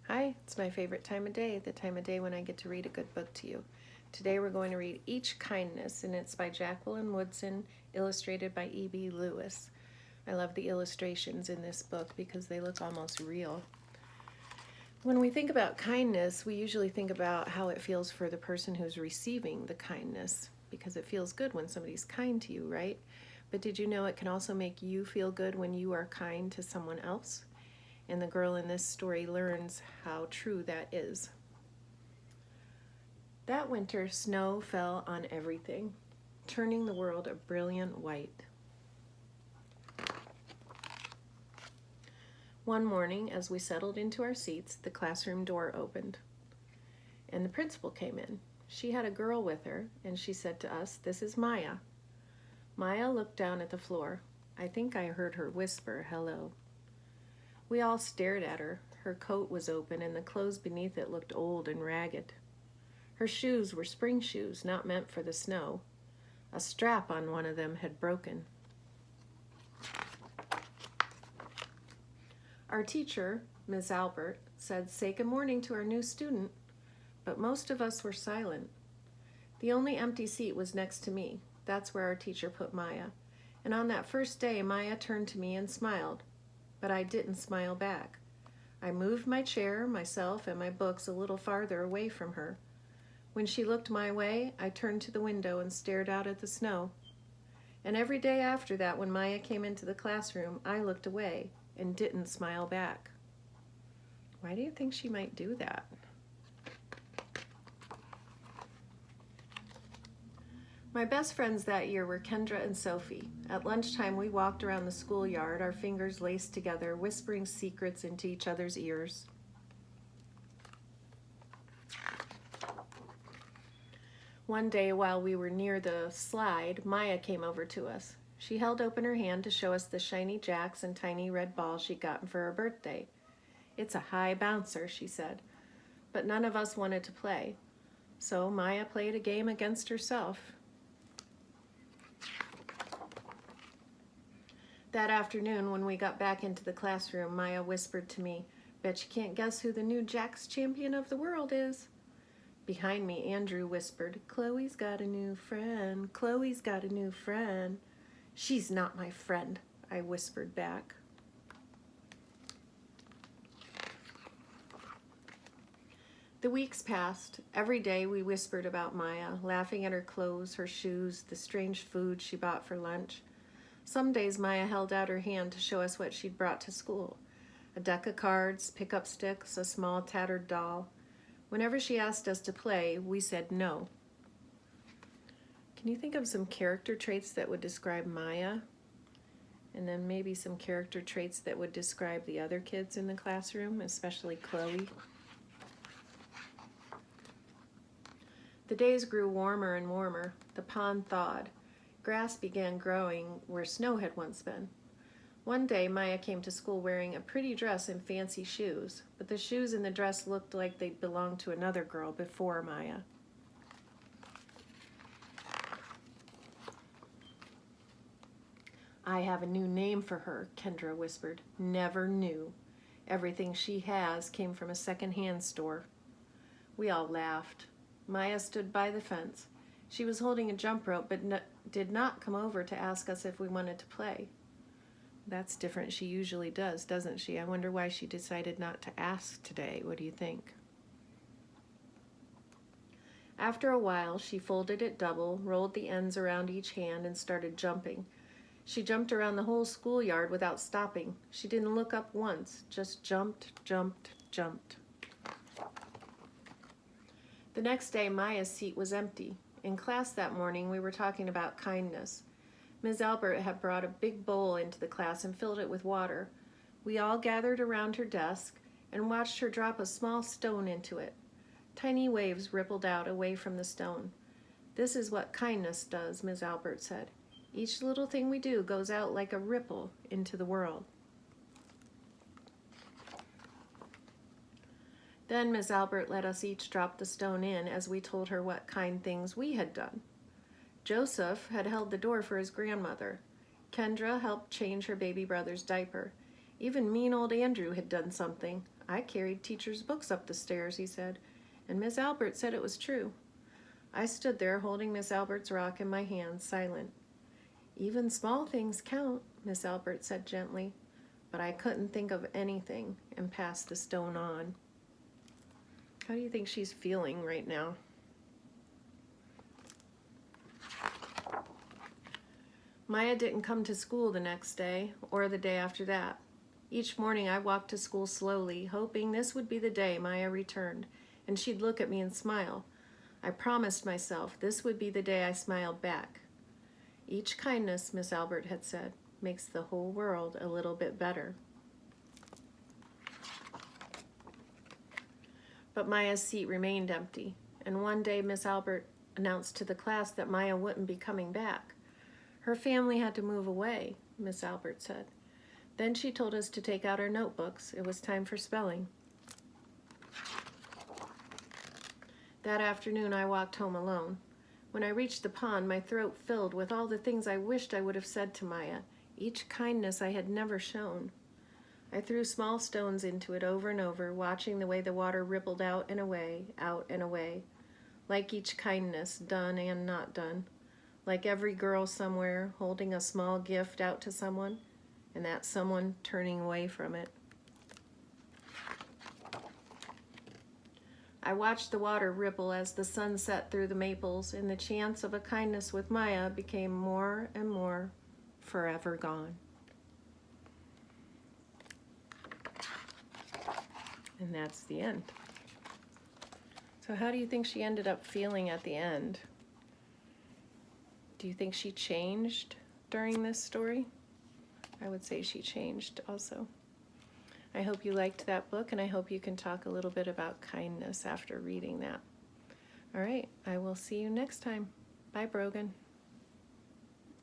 Hi, it's my favorite time of day, the time of day when I get to read a good book to you. Today we're going to read Each Kindness, and it's by Jacqueline Woodson, illustrated by E.B. Lewis. I love the illustrations in this book because they look almost real. When we think about kindness, we usually think about how it feels for the person who's receiving the kindness, because it feels good when somebody's kind to you, right? But did you know it can also make you feel good when you are kind to someone else? And the girl in this story learns how true that is. That winter, snow fell on everything, turning the world a brilliant white. One morning, as we settled into our seats, the classroom door opened, and the principal came in. She had a girl with her, and she said to us, "This is Maya." Maya looked down at the floor. I think I heard her whisper, "Hello." We all stared at her. Her coat was open, and the clothes beneath it looked old and ragged. Her shoes were spring shoes, not meant for the snow. A strap on one of them had broken. Our teacher, Miss Albert, said, "Say good morning to our new student," but most of us were silent. The only empty seat was next to me. That's where our teacher put Maya. And on that first day, Maya turned to me and smiled. But I didn't smile back. I moved my chair, myself, and my books a little farther away from her. When she looked my way, I turned to the window and stared out at the snow. And every day after that, when Maya came into the classroom, I looked away and didn't smile back. Why do you think she might do that? My best friends that year were Kendra and Sophie. At lunchtime, we walked around the schoolyard, our fingers laced together, whispering secrets into each other's ears. One day, while we were near the slide, Maya came over to us. She held open her hand to show us the shiny jacks and tiny red balls she'd gotten for her birthday. "It's a high bouncer," she said, but none of us wanted to play. So Maya played a game against herself. That afternoon, when we got back into the classroom, Maya whispered to me, "Bet you can't guess who the new Jacks champion of the world is." Behind me, Andrew whispered, "Chloe's got a new friend. Chloe's got a new friend." "She's not my friend," I whispered back. The weeks passed. Every day we whispered about Maya, laughing at her clothes, her shoes, the strange food she bought for lunch. Some days Maya held out her hand to show us what she'd brought to school. A deck of cards, pickup sticks, a small tattered doll. Whenever she asked us to play, we said no. Can you think of some character traits that would describe Maya? And then maybe some character traits that would describe the other kids in the classroom, especially Chloe. The days grew warmer and warmer. The pond thawed. Grass began growing where snow had once been. One day, Maya came to school wearing a pretty dress and fancy shoes, but the shoes and the dress looked like they'd belonged to another girl before Maya. "I have a new name for her," Kendra whispered. "Never knew. Everything she has came from a second-hand store." We all laughed. Maya stood by the fence. She was holding a jump rope, but did not come over to ask us if we wanted to play. That's different. She usually does, doesn't she? I wonder why she decided not to ask today. What do you think? After a while, she folded it double, rolled the ends around each hand, and started jumping. She jumped around the whole schoolyard without stopping. She didn't look up once, just jumped, jumped, jumped. The next day, Maya's seat was empty. In class that morning, we were talking about kindness. Ms. Albert had brought a big bowl into the class and filled it with water. We all gathered around her desk and watched her drop a small stone into it. Tiny waves rippled out away from the stone. "This is what kindness does," Ms. Albert said. "Each little thing we do goes out like a ripple into the world." Then Ms. Albert let us each drop the stone in as we told her what kind things we had done. Joseph had held the door for his grandmother. Kendra helped change her baby brother's diaper. Even mean old Andrew had done something. I carried teachers' books up the stairs, he said, and Miss Albert said it was true. I stood there holding Miss Albert's rock in my hand, silent. Even small things count, Miss Albert said gently, but I couldn't think of anything and passed the stone on. How do you think she's feeling right now? Maya didn't come to school the next day or the day after that. Each morning I walked to school slowly, hoping this would be the day Maya returned, and she'd look at me and smile. I promised myself this would be the day I smiled back. Each kindness, Miss Albert had said, makes the whole world a little bit better. But Maya's seat remained empty, and one day Miss Albert announced to the class that Maya wouldn't be coming back. Her family had to move away, Miss Albert said. Then she told us to take out our notebooks. It was time for spelling. That afternoon I walked home alone. When I reached the pond, my throat filled with all the things I wished I would have said to Maya, each kindness I had never shown. I threw small stones into it over and over, watching the way the water rippled out and away, like each kindness, done and not done, like every girl somewhere holding a small gift out to someone, and that someone turning away from it. I watched the water ripple as the sun set through the maples, and the chance of a kindness with Maya became more and more forever gone. And that's the end. So how do you think she ended up feeling at the end? Do you think she changed during this story? I would say she changed also. I hope you liked that book, and I hope you can talk a little bit about kindness after reading that. All right, I will see you next time. Bye, Brogan.